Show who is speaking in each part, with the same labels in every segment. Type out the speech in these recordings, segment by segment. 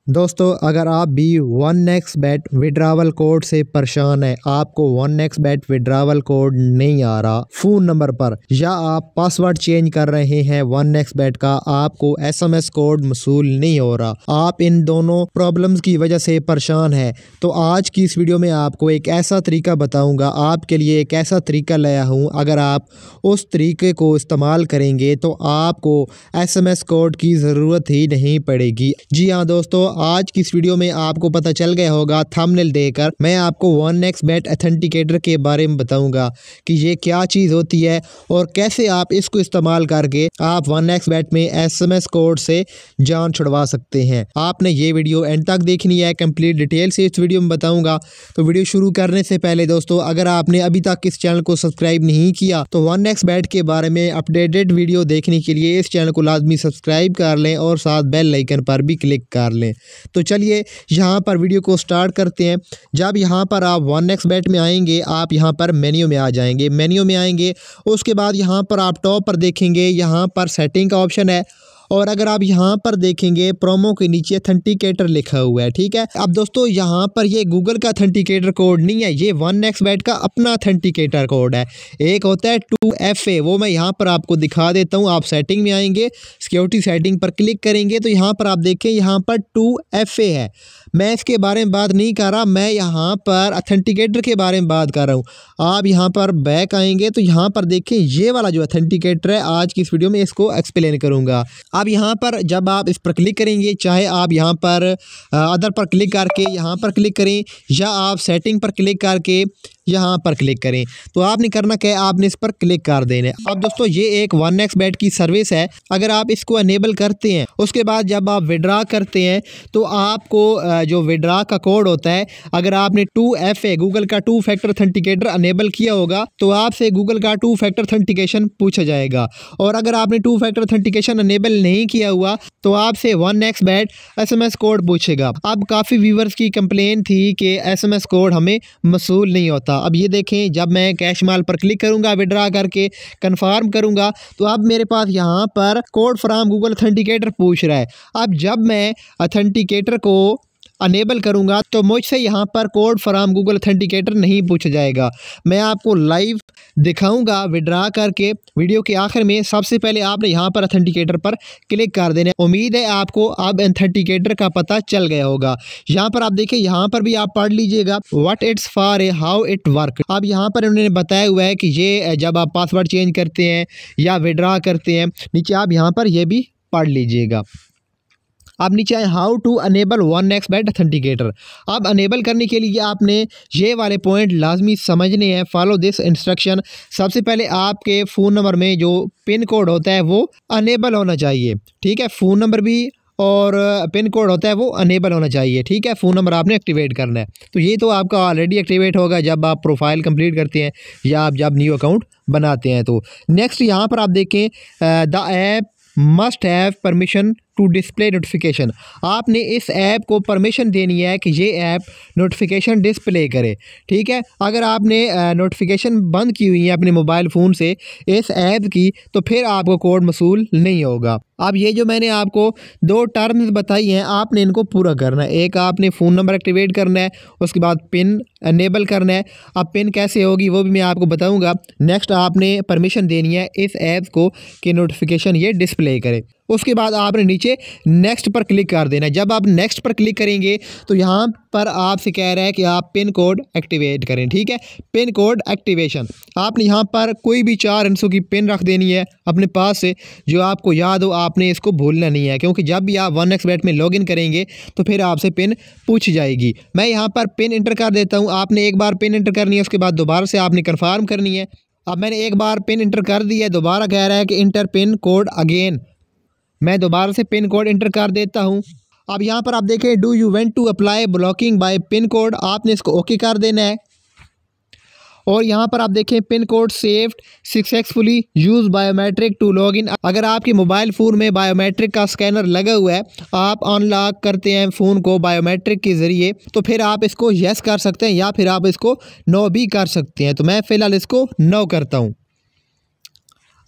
Speaker 1: दोस्तों अगर आप भी 1xBet विड्रावल कोड से परेशान हैं, आपको 1xBet विड्रावल कोड नहीं आ रहा फ़ोन नंबर पर, या आप पासवर्ड चेंज कर रहे हैं 1xBet का, आपको SMS कोड मसूल नहीं हो रहा, आप इन दोनों प्रॉब्लम्स की वजह से परेशान हैं, तो आज की इस वीडियो में आपको एक ऐसा तरीका बताऊंगा, आपके लिए एक ऐसा तरीका लाया हूं, अगर आप उस तरीके को इस्तेमाल करेंगे तो आपको SMS कोड की ज़रूरत ही नहीं पड़ेगी। जी हाँ दोस्तों, आज की इस वीडियो में आपको पता चल गया होगा थंबनेल देखकर, मैं आपको 1xBet ऑथेंटिकेटर के बारे में बताऊंगा कि ये क्या चीज़ होती है और कैसे आप इसको इस्तेमाल करके आप 1xBet में SMS कोड से जान छुड़वा सकते हैं। आपने ये वीडियो एंड तक देखनी है, कंप्लीट डिटेल से इस वीडियो में बताऊंगा। तो वीडियो शुरू करने से पहले दोस्तों, अगर आपने अभी तक इस चैनल को सब्सक्राइब नहीं किया तो 1xBet के बारे में अपडेटेड वीडियो देखने के लिए इस चैनल को लाजमी सब्सक्राइब कर लें और साथ बेल आइकन पर भी क्लिक कर लें। तो चलिए यहाँ पर वीडियो को स्टार्ट करते हैं। जब यहाँ पर आप 1xBet में आएंगे, आप यहाँ पर मेन्यू में आ जाएंगे। मेन्यू में आएंगे, उसके बाद यहाँ पर आप टॉप पर देखेंगे, यहाँ पर सेटिंग का ऑप्शन है, और अगर आप यहाँ पर देखेंगे प्रोमो के नीचे ऑथेंटिकेटर लिखा हुआ है। ठीक है, अब दोस्तों यहाँ पर ये गूगल का ऑथेंटिकेटर कोड नहीं है, ये 1xBet का अपना ऑथेंटिकेटर कोड है। एक होता है 2FA, वो मैं यहाँ पर आपको दिखा देता हूँ। आप सेटिंग में आएंगे, सिक्योरिटी सेटिंग पर क्लिक करेंगे तो यहाँ पर आप देखें, यहाँ पर 2FA है। मैं इसके बारे में बात नहीं कर रहा, मैं यहाँ पर ऑथेंटिकेटर के बारे में बात कर रहा हूँ। आप यहाँ पर बैक आएंगे तो यहाँ पर देखें, ये वाला जो ऑथेंटिकेटर है, आज की इस वीडियो में इसको एक्सप्लेन करूँगा। अब यहाँ पर जब आप इस पर क्लिक करेंगे, चाहे आप यहाँ पर अदर पर क्लिक करके यहाँ पर क्लिक करें, या आप सेटिंग पर क्लिक करके यहाँ पर क्लिक करें, तो आपने करना क्या है, आपने इस पर क्लिक कर देना है। अब दोस्तों ये एक 1xBet की सर्विस है, अगर आप इसको अनेबल करते हैं, उसके बाद जब आप विड्रा करते हैं तो आपको जो विड्रा का कोड होता है, अगर आपने 2FA गूगल का 2 फैक्टर ऑथेंटिकेटर अनेबल किया होगा तो आपसे गूगल का 2 फैक्टर ऑथेंटिकेशन पूछा जाएगा, और अगर आपने 2 फैक्टर ऑथेंटिकेशन अनेबल नहीं किया हुआ तो आपसे 1xBet SMS कोड पूछेगा। अब काफ़ी व्यूवर्स की कंप्लेन थी कि SMS कोड हमें मसूल नहीं होता। अब ये देखें, जब मैं कैश माल पर क्लिक करूंगा, विड्रा करके कंफर्म करूंगा, तो अब मेरे पास यहाँ पर कोड फ्रॉम गूगल ऑथेंटिकेटर पूछ रहा है। अब जब मैं ऑथेंटिकेटर को अनेबल करूंगा तो मुझसे यहाँ पर कोड फ्रॉम गूगल ऑथेंटिकेटर नहीं पूछा जाएगा। मैं आपको लाइव दिखाऊंगा विड्रा करके। वीडियो के आखिर में सबसे पहले आपने यहाँ पर ऑथेंटिकेटर पर क्लिक कर देना। उम्मीद है आपको अब ऑथेंटिकेटर का पता चल गया होगा। यहाँ पर आप देखिए, यहाँ पर भी आप पढ़ लीजिएगा what it's for A how it work. अब यहाँ पर उन्होंने बताया हुआ है कि ये जब आप पासवर्ड चेंज करते हैं या विड्रा करते हैं, नीचे आप यहाँ पर ये भी पढ़ लीजिएगा। अब नीचे आए how to enable 1xBet authenticator. अब अनेबल करने के लिए आपने ये वाले पॉइंट लाजमी समझने हैं। Follow this instruction. सबसे पहले आपके फ़ोन नंबर में जो पिन कोड होता है वो अनेबल होना चाहिए। ठीक है, फ़ोन नंबर भी और पिन कोड होता है वो अनेबल होना चाहिए। ठीक है, फ़ोन नंबर आपने एक्टिवेट करना है, तो ये तो आपका ऑलरेडी एक्टिवेट होगा जब आप प्रोफाइल कंप्लीट करते हैं या आप जब न्यू अकाउंट बनाते हैं। तो नेक्स्ट यहाँ पर आप देखें, the app must have permission to display notification. आपने इस ऐप को परमिशन देनी है कि ये ऐप नोटिफिकेशन डिस्प्ले करे। ठीक है, अगर आपने नोटिफिकेशन बंद की हुई है अपने मोबाइल फ़ोन से इस ऐप की, तो फिर आपको कोड मसूल नहीं होगा। अब ये जो मैंने आपको 2 टर्म्स बताई हैं, आपने इनको पूरा करना है। एक आपने फ़ोन नंबर एक्टिवेट करना है, उसके बाद पिन अनेबल करना है। अब पिन कैसे होगी वो भी मैं आपको बताऊंगा। नेक्स्ट आपने परमिशन देनी है इस ऐप को कि नोटिफिकेशन ये डिस्प्ले करे। उसके बाद आपने नीचे नेक्स्ट पर क्लिक कर देना है। जब आप नेक्स्ट पर क्लिक करेंगे तो यहाँ पर आपसे कह रहा है कि आप पिन कोड एक्टिवेट करें। ठीक है, पिन कोड एक्टिवेशन। आपने यहाँ पर कोई भी 4 अंकों की पिन रख देनी है अपने पास से, जो आपको याद हो। आपने इसको भूलना नहीं है, क्योंकि जब भी आप 1xBet में लॉगिन करेंगे तो फिर आपसे पिन पूछ जाएगी। मैं यहाँ पर पिन इंटर कर देता हूँ। आपने एक बार पिन इंटर करनी है, उसके बाद दोबारा से आपने कन्फर्म करनी है। अब मैंने एक बार पिन इंटर कर दी है, दोबारा कह रहा है कि इंटर पिन कोड अगेन। मैं दोबारा से पिन कोड इंटर कर देता हूं। अब यहाँ पर आप देखें, do you want to apply blocking by pin code, आपने इसको ओके कर देना है। और यहाँ पर आप देखें, pin code saved successfully use biometric to login. अगर आपके मोबाइल फ़ोन में बायोमेट्रिक का स्कैनर लगा हुआ है, आप अनलॉक करते हैं फ़ोन को बायोमेट्रिक के ज़रिए, तो फिर आप इसको यस कर सकते हैं या फिर आप इसको नो भी कर सकते हैं। तो मैं फ़िलहाल इसको नो करता हूँ।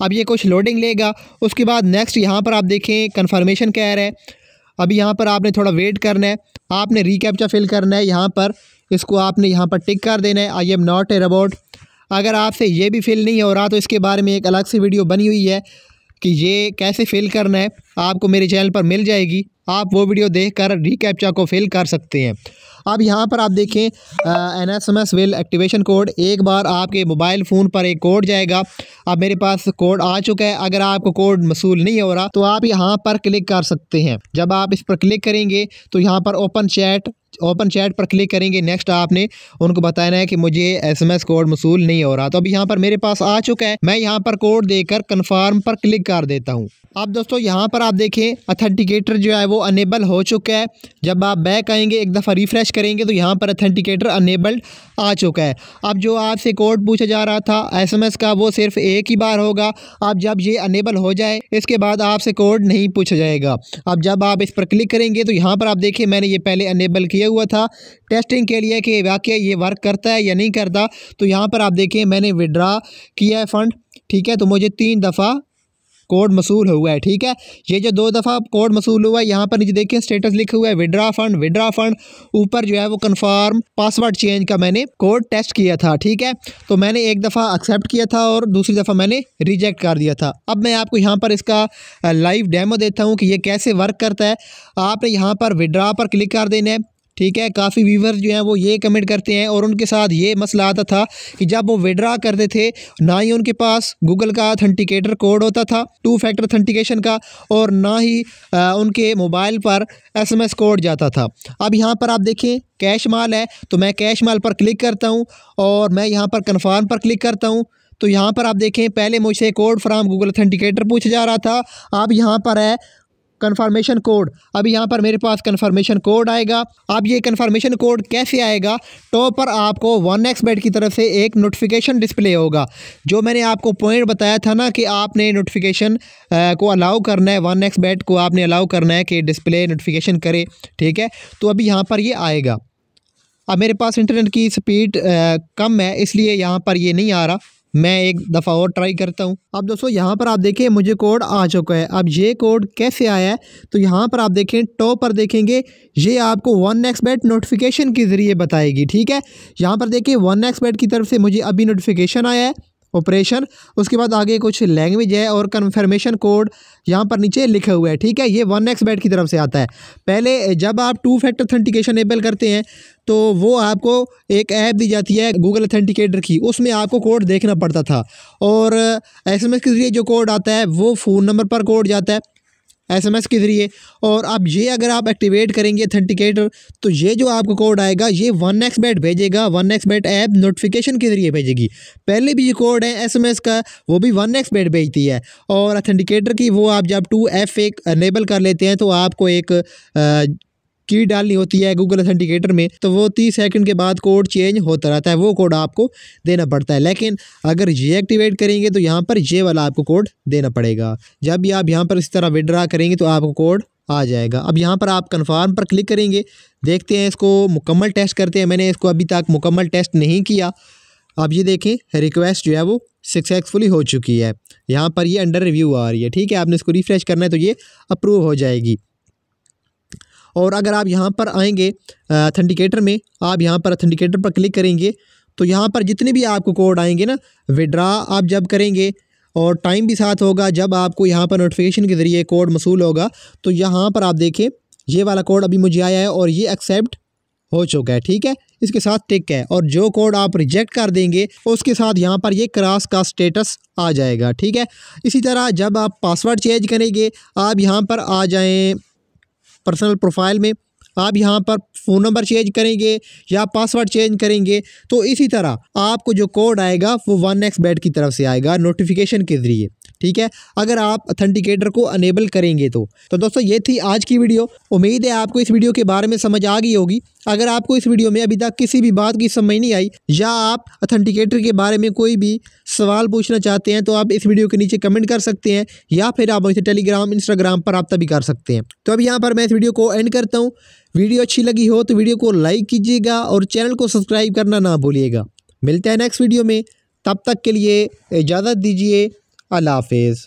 Speaker 1: अब ये कुछ लोडिंग लेगा। उसके बाद नेक्स्ट यहाँ पर आप देखें, कन्फर्मेशन कह रहा है। अभी यहाँ पर आपने थोड़ा वेट करना है, आपने रीकैप्चा फिल करना है। यहाँ पर इसको आपने यहाँ पर टिक कर देना है, I am not a robot. अगर आपसे ये भी फिल नहीं हो रहा तो इसके बारे में एक अलग से वीडियो बनी हुई है कि ये कैसे फिल करना है, आपको मेरे चैनल पर मिल जाएगी। आप वो वीडियो देखकर रीकैप्चा को फिल कर सकते हैं। अब यहाँ पर आप देखें NSMS विल एक्टिवेशन कोड, एक बार आपके मोबाइल फ़ोन पर एक कोड जाएगा। अब मेरे पास कोड आ चुका है। अगर आपको कोड मसूल नहीं हो रहा तो आप यहाँ पर क्लिक कर सकते हैं। जब आप इस पर क्लिक करेंगे तो यहाँ पर ओपन चैट पर क्लिक करेंगे। नेक्स्ट आपने उनको बताना है कि मुझे SMS कोड मसूल नहीं हो रहा। तो अभी यहाँ पर मेरे पास आ चुका है, मैं यहाँ पर कोड देकर कन्फर्म पर क्लिक कर देता हूँ। अब दोस्तों यहाँ पर आप देखें ऑथेंटिकेटर जो है वो अनेबल हो चुका है। जब आप बैक आएंगे एक दफ़ा रिफ़्रेश करेंगे तो यहाँ पर ऑथेंटिकेटर अनेबल्ड आ चुका है। अब जो आपसे कोड पूछा जा रहा था SMS का वो सिर्फ एक ही बार होगा। अब जब ये अनेबल हो जाए इसके बाद आपसे कोड नहीं पूछा जाएगा। अब जब आप इस पर क्लिक करेंगे तो यहाँ पर आप देखिए मैंने ये पहले अनेबल किया हुआ था टेस्टिंग के लिए कि वाकई ये वर्क करता है या नहीं करता। तो यहाँ पर आप देखिए मैंने विड्रा किया है फ़ंड, ठीक है। तो मुझे 3 दफ़ा कोड मसूल हुआ है, ठीक है। ये जो 2 दफ़ा कोड मसूल हुआ है यहाँ पर नीचे देखिए स्टेटस लिखा हुआ है विड्रा फंड। ऊपर जो है वो कन्फर्म पासवर्ड चेंज का मैंने कोड टेस्ट किया था, ठीक है। तो मैंने एक दफ़ा एक्सेप्ट किया था और दूसरी दफ़ा मैंने रिजेक्ट कर दिया था। अब मैं आपको यहाँ पर इसका लाइव डेमो देता हूँ कि ये कैसे वर्क करता है। आपने यहाँ पर विड्रा पर क्लिक कर देना है, ठीक है। काफ़ी व्यूवर्स जो हैं वो ये कमेंट करते हैं और उनके साथ ये मसला आता था कि जब वो विड्रा करते थे ना ही उनके पास गूगल का ऑथेंटिकेटर कोड होता था 2 फैक्टर ऑथेंटिकेशन का, और ना ही उनके मोबाइल पर SMS कोड जाता था। अब यहाँ पर आप देखें कैश माल है, तो मैं कैश माल पर क्लिक करता हूँ और मैं यहाँ पर कन्फर्म पर क्लिक करता हूँ। तो यहाँ पर आप देखें पहले मुझसे कोड फ्राम गूगल ऑथेंटिकेटर पूछा जा रहा था, अब यहाँ पर है कन्फर्मेशन कोड। अभी यहाँ पर मेरे पास कन्फर्मेशन कोड आएगा। अब ये कन्फर्मेशन कोड कैसे आएगा, टॉप पर आपको 1xBet की तरफ से एक नोटिफिकेशन डिस्प्ले होगा। जो मैंने आपको पॉइंट बताया था ना कि आपने नोटिफिकेशन को अलाउ करना है, 1xBet को आपने अलाउ करना है कि डिस्प्ले नोटिफिकेशन करे, ठीक है। तो अभी यहाँ पर ये आएगा। अब मेरे पास इंटरनेट की स्पीड कम है इसलिए यहाँ पर ये नहीं आ रहा, मैं एक दफ़ा और ट्राई करता हूँ। अब दोस्तों यहाँ पर आप देखें मुझे कोड आ चुका है। अब ये कोड कैसे आया है, तो यहाँ पर आप देखें टॉप पर देखेंगे ये आपको 1xBet नोटिफिकेशन के ज़रिए बताएगी, ठीक है। यहाँ पर देखिए 1xBet की तरफ से मुझे अभी नोटिफिकेशन आया है ऑपरेशन, उसके बाद आगे कुछ लैंग्वेज है और कन्फर्मेशन कोड यहाँ पर नीचे लिखा हुआ है, ठीक है। ये 1xBet की तरफ से आता है। पहले जब आप 2 फैक्टर ऑथेंटिकेशन एनेबल करते हैं तो वो आपको एक ऐप दी जाती है गूगल ऑथेंटिकेटर की, उसमें आपको कोड देखना पड़ता था और SMS के ज़रिए जो कोड आता है वो फ़ोन नंबर पर कोड जाता है SMS के ज़रिए। और अब ये अगर आप एक्टिवेट करेंगे ऑथेंटिकेटर तो ये जो आपको कोड आएगा ये 1xBet भेजेगा, 1xBet ऐप नोटिफिकेशन के ज़रिए भेजेगी। पहले भी ये कोड है SMS का वो भी 1xBet भेजती है, और ऑथेंटिकेटर की वो आप जब 2FA अनेबल कर लेते हैं तो आपको एक की डालनी होती है गूगल ऑथेंटिकेटर में, तो वो 30 सेकंड के बाद कोड चेंज होता रहता है, वो कोड आपको देना पड़ता है। लेकिन अगर ये एक्टिवेट करेंगे तो यहाँ पर ये वाला आपको कोड देना पड़ेगा। जब भी आप यहाँ पर इस तरह विड्रा करेंगे तो आपको कोड आ जाएगा। अब यहाँ पर आप कन्फर्म पर क्लिक करेंगे, देखते हैं इसको मुकम्मल टेस्ट करते हैं। मैंने इसको अभी तक मुकम्मल टेस्ट नहीं किया। अब ये देखें रिक्वेस्ट जो है वो सक्सेसफुली हो चुकी है, यहाँ पर ये अंडर रिव्यू आ रही है, ठीक है। आपने इसको रिफ्रेश करना है तो ये अप्रूव हो जाएगी। और अगर आप यहाँ पर आएंगे ऑथेंटिकेटर में, आप यहाँ पर ऑथेंटिकेटर पर क्लिक करेंगे तो यहाँ पर जितने भी आपको कोड आएंगे ना विड्रा आप जब करेंगे, और टाइम भी साथ होगा जब आपको यहाँ पर नोटिफिकेशन के ज़रिए कोड मसूल होगा, तो यहाँ पर आप देखें ये वाला कोड अभी मुझे आया है और ये एक्सेप्ट हो चुका है, ठीक है। इसके साथ टिक है, और जो कोड आप रिजेक्ट कर देंगे उसके साथ यहाँ पर ये क्रॉस का स्टेटस आ जाएगा, ठीक है। इसी तरह जब आप पासवर्ड चेंज करेंगे आप यहाँ पर आ जाएँ पर्सनल प्रोफाइल में, आप यहाँ पर फ़ोन नंबर चेंज करेंगे या पासवर्ड चेंज करेंगे तो इसी तरह आपको जो कोड आएगा वो 1xBet की तरफ से आएगा नोटिफिकेशन के ज़रिए, ठीक है। अगर आप ऑथेंटिकेटर को अनेबल करेंगे तो दोस्तों ये थी आज की वीडियो। उम्मीद है आपको इस वीडियो के बारे में समझ आ गई होगी। अगर आपको इस वीडियो में अभी तक किसी भी बात की समझ नहीं आई या आप ऑथेंटिकेटर के बारे में कोई भी सवाल पूछना चाहते हैं तो आप इस वीडियो के नीचे कमेंट कर सकते हैं, या फिर आप मुझसे टेलीग्राम इंस्टाग्राम पर रब्ता भी कर सकते हैं। तो अब यहाँ पर मैं इस वीडियो को एंड करता हूँ। वीडियो अच्छी लगी हो तो वीडियो को लाइक कीजिएगा और चैनल को सब्सक्राइब करना ना भूलिएगा। मिलते हैं नेक्स्ट वीडियो में, तब तक के लिए इजाज़त दीजिए। अल्लाह हाफिज़।